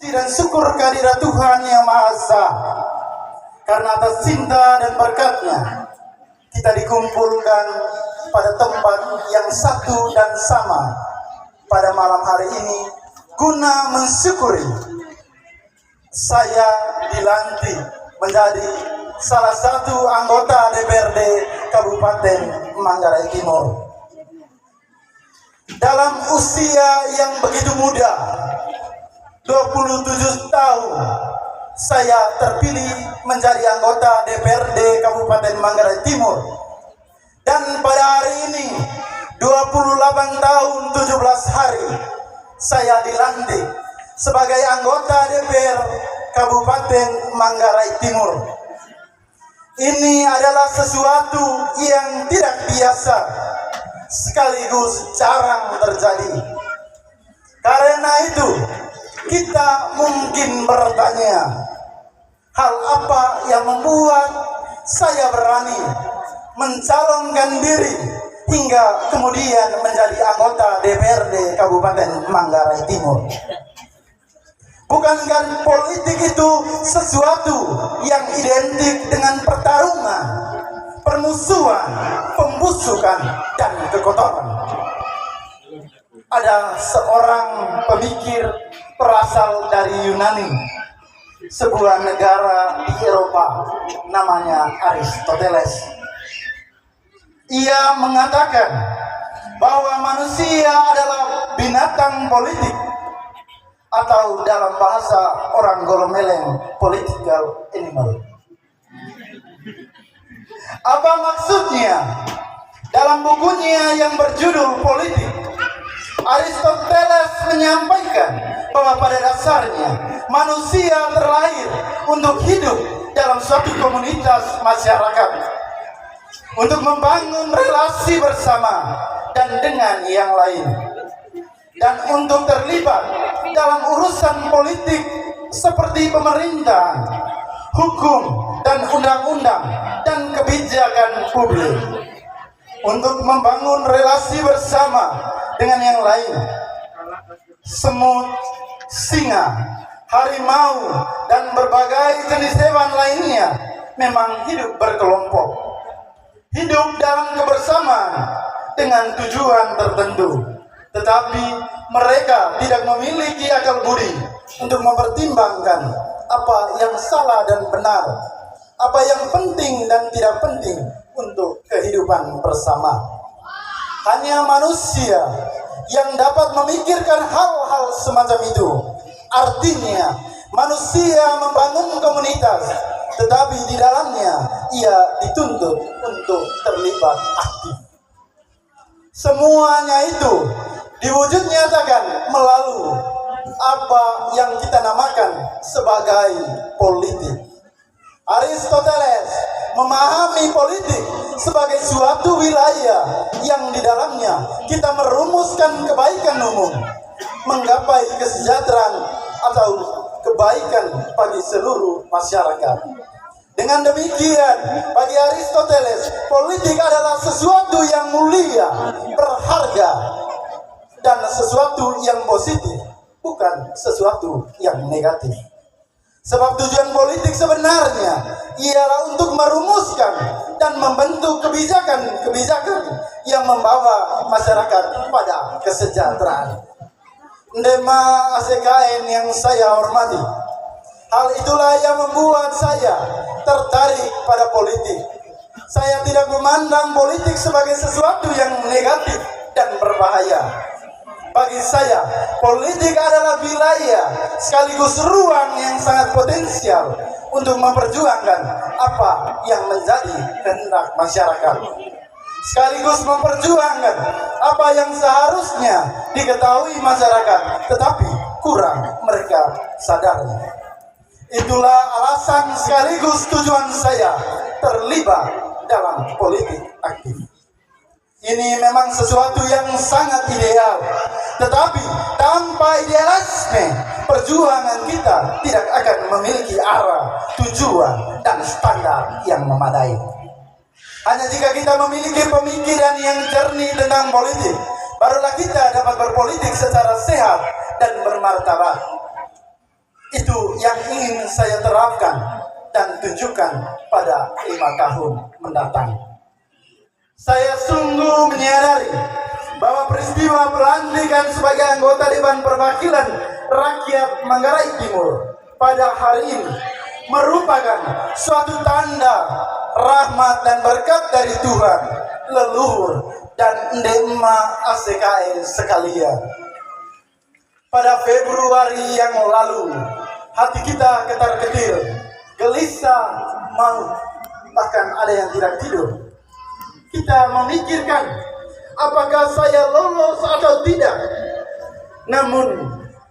Dan syukur kehadirat Tuhan Yang Maha Esa, karena atas cinta dan berkat-Nya kita dikumpulkan pada tempat yang satu dan sama pada malam hari ini guna mensyukuri saya dilantik menjadi salah satu anggota DPRD Kabupaten Manggarai Timur. Dalam usia yang begitu muda, 27 tahun, saya terpilih menjadi anggota DPRD Kabupaten Manggarai Timur. Dan pada hari ini, 28 tahun 17 hari, saya dilantik sebagai anggota DPR Kabupaten Manggarai Timur. Ini adalah sesuatu yang tidak biasa, sekaligus jarang terjadi. Karena itu, kita mungkin bertanya, hal apa yang membuat saya berani mencalonkan diri hingga kemudian menjadi anggota DPRD Kabupaten Manggarai Timur? Bukankah politik itu sesuatu yang identik dengan pertarungan, permusuhan, pembusukan, dan kekotoran? Ada seorang pemikir berasal dari Yunani, sebuah negara di Eropa, namanya Aristoteles. Ia mengatakan bahwa manusia adalah binatang politik, atau dalam bahasa orang Golomeleng, political animal. Apa maksudnya? Dalam bukunya yang berjudul Politik, Aristoteles menyampaikan bahwa pada dasarnya manusia terlahir untuk hidup dalam suatu komunitas masyarakat, untuk membangun relasi bersama dan dengan yang lain, dan untuk terlibat dalam urusan politik seperti pemerintahan, hukum, dan undang-undang, dan kebijakan publik, untuk membangun relasi bersama dengan yang lain. Semut, singa, harimau, dan berbagai jenis hewan lainnya memang hidup berkelompok, hidup dalam kebersamaan dengan tujuan tertentu. Tetapi mereka tidak memiliki akal budi untuk mempertimbangkan apa yang salah dan benar, apa yang penting dan tidak penting untuk kehidupan bersama. Hanya manusia yang dapat memikirkan hal-hal semacam itu. Artinya manusia membangun komunitas, tetapi di dalamnya ia dituntut untuk terlibat aktif. Semuanya itu diwujud nyatakan melalui apa yang kita namakan sebagai politik. Aristoteles memahami politik sebagai suatu wilayah yang di dalamnya kita merumuskan kebaikan umum, menggapai kesejahteraan atau kebaikan bagi seluruh masyarakat. Dengan demikian, bagi Aristoteles, politik adalah sesuatu yang mulia, berharga, dan sesuatu yang positif, bukan sesuatu yang negatif. Sebab tujuan politik sebenarnya ialah untuk merumuskan dan membentuk kebijakan-kebijakan yang membawa masyarakat pada kesejahteraan. Ndema ASEKN yang saya hormati, hal itulah yang membuat saya tertarik pada politik. Saya tidak memandang politik sebagai sesuatu yang negatif dan berbahaya. Bagi saya, politik adalah wilayah sekaligus ruang yang sangat potensial untuk memperjuangkan apa yang menjadi kehendak masyarakat, sekaligus memperjuangkan apa yang seharusnya diketahui masyarakat, tetapi kurang mereka sadari. Itulah alasan sekaligus tujuan saya terlibat dalam politik aktif. Ini memang sesuatu yang sangat ideal, tetapi tanpa idealisme, perjuangan kita tidak akan memiliki arah, tujuan, dan standar yang memadai. Hanya jika kita memiliki pemikiran yang jernih tentang politik, barulah kita dapat berpolitik secara sehat dan bermartabat. Itu yang ingin saya terapkan dan tunjukkan pada 5 tahun mendatang. Saya sungguh menyadari bahwa peristiwa pelantikan sebagai anggota Dewan Perwakilan Rakyat Manggarai Timur pada hari ini merupakan suatu tanda rahmat dan berkat dari Tuhan, leluhur, dan ndema ACKE sekalian. Pada Februari yang lalu, hati kita ketar-ketir, gelisah, maut, bahkan ada yang tidak tidur. Kita memikirkan apakah saya lolos atau tidak. Namun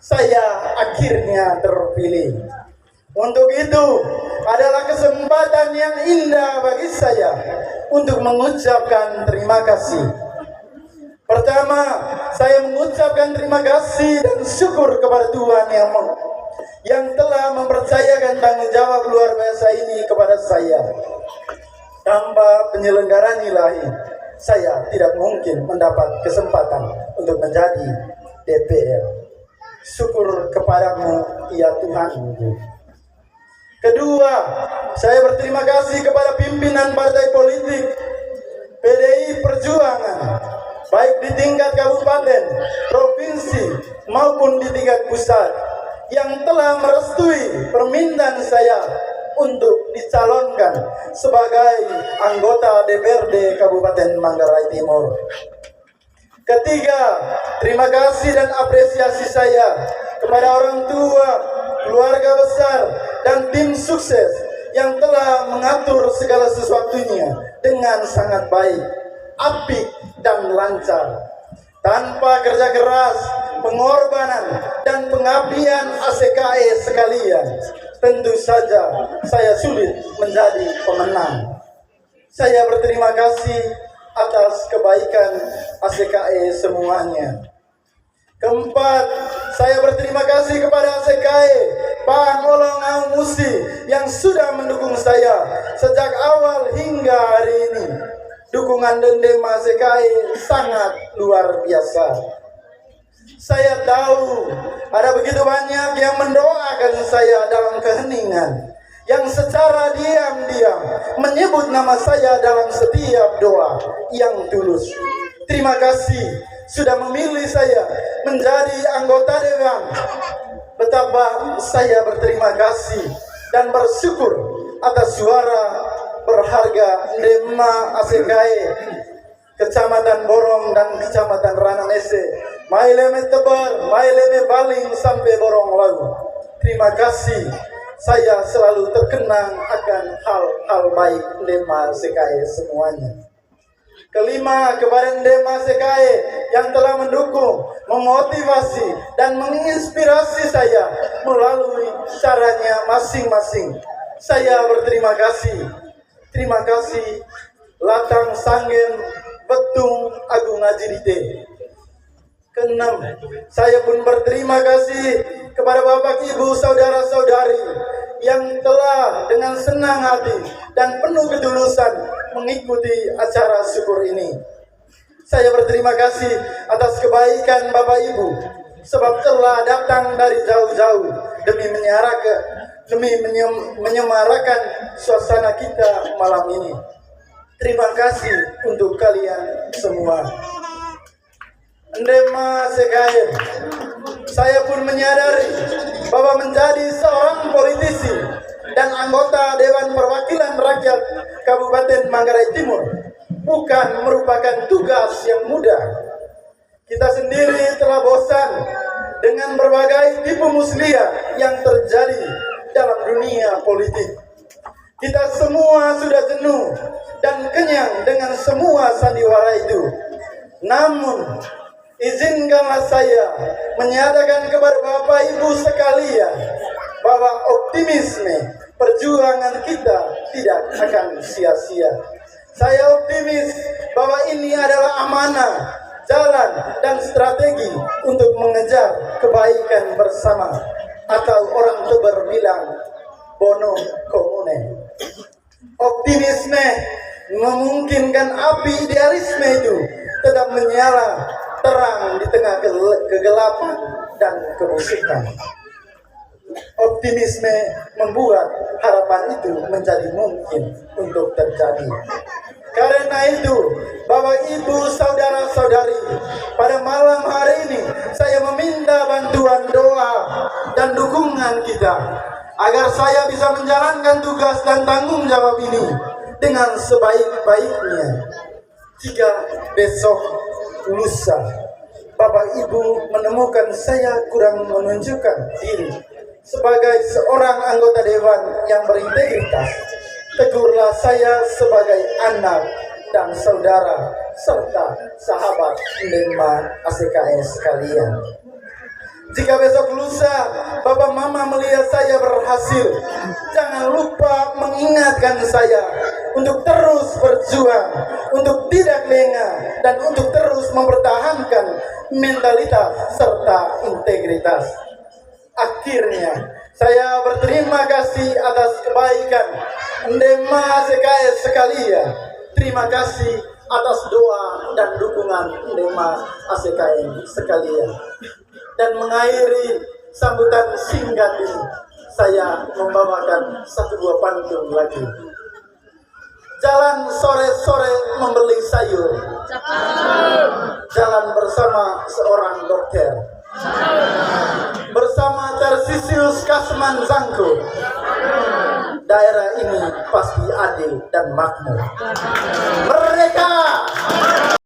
saya akhirnya terpilih. Untuk itu adalah kesempatan yang indah bagi saya untuk mengucapkan terima kasih. Pertama, saya mengucapkan terima kasih dan syukur kepada Tuhan yang telah mempercayakan tanggung jawab luar biasa ini kepada saya. Tanpa penyelenggaraan ilahi, saya tidak mungkin mendapat kesempatan untuk menjadi DPR. Syukur kepadamu, ya Tuhan. Kedua, saya berterima kasih kepada pimpinan partai politik PDI Perjuangan, baik di tingkat kabupaten, provinsi, maupun di tingkat pusat, yang telah merestui permintaan saya untuk dicalonkan sebagai anggota DPRD Kabupaten Manggarai Timur. Ketiga, terima kasih dan apresiasi saya kepada orang tua, keluarga besar, dan tim sukses yang telah mengatur segala sesuatunya dengan sangat baik, apik, dan lancar. Tanpa kerja keras, pengorbanan, dan pengabdian ACKE sekalian, tentu saja saya sulit menjadi pemenang. Saya berterima kasih atas kebaikan ACKE semuanya. Keempat, saya berterima kasih kepada ACKE Pak Ngolong Aung Musi yang sudah mendukung saya sejak awal hingga hari ini. Dukungan Dendema ACKE sangat luar biasa. Saya tahu ada begitu banyak yang mendoakan saya dalam keheningan, yang secara diam-diam menyebut nama saya dalam setiap doa yang tulus. Terima kasih sudah memilih saya menjadi anggota dewan. Betapa saya berterima kasih dan bersyukur atas suara berharga Ndema ACKE Kecamatan Borong dan Kecamatan Rananese, Maileme Tebar, Maileme Baling sampai Borong Laut. Terima kasih, saya selalu terkenang akan hal-hal baik Ndema ACKE semuanya. Kelima, kepada Ndema ACKE yang telah mendukung, memotivasi, dan menginspirasi saya melalui caranya masing-masing. Saya berterima kasih. Terima kasih Latang Sanggen Betung Agung Ajidite. Keenam, saya pun berterima kasih kepada Bapak Ibu saudara-saudari yang telah dengan senang hati dan penuh ketulusan mengikuti acara syukur ini. Saya berterima kasih atas kebaikan Bapak Ibu sebab telah datang dari jauh-jauh demi menyemarakan suasana kita malam ini. Terima kasih untuk kalian semua. Ndema ACKE, saya pun menyadari bahwa menjadi seorang politisi dan anggota Dewan Perwakilan Rakyat Kabupaten Manggarai Timur bukan merupakan tugas yang mudah. Kita sendiri telah bosan dengan berbagai tipu muslihat yang terjadi dalam dunia politik. Kita semua sudah jenuh dan kenyang dengan semua sandiwara itu. Namun, izinkanlah saya menyatakan kepada Bapak Ibu sekalian bahwa optimisme perjuangan kita tidak akan sia-sia. Saya optimis bahwa ini adalah amanah, jalan, dan strategi untuk mengejar kebaikan bersama, atau orang Teber bilang bono komune. Optimisme memungkinkan api idealisme itu tetap menyala terang di tengah kegelapan dan kebusukan. Optimisme membuat harapan itu menjadi mungkin untuk terjadi. Karena itu, Bapak Ibu saudara-saudari, pada malam hari ini saya meminta bantuan doa dan dukungan kita agar saya bisa menjalankan tugas dan tanggung jawab ini dengan sebaik-baiknya. Jika besok lusa Bapak Ibu menemukan saya kurang menunjukkan diri sebagai seorang anggota dewan yang berintegritas, tegurlah saya sebagai anak dan saudara serta sahabat Ndema ACKS sekalian. Jika besok lusa Bapak Mama melihat saya berhasil, jangan lupa mengingatkan saya untuk terus berjuang, untuk tidak lengah, dan untuk terus mempertahankan mentalitas serta integritas. Akhirnya, saya berterima kasih atas kebaikan Ndema ACKS sekalian. Terima kasih atas doa dan dukungan Ndema ACKS sekalian. Dan mengakhiri sambutan singkat ini, saya membawakan satu buah pantun lagi. Jalan sore-sore membeli sayur, jalan bersama seorang dokter, bersama Tarsisius Kasman Zangko, daerah ini pasti adil dan makmur. Merdeka!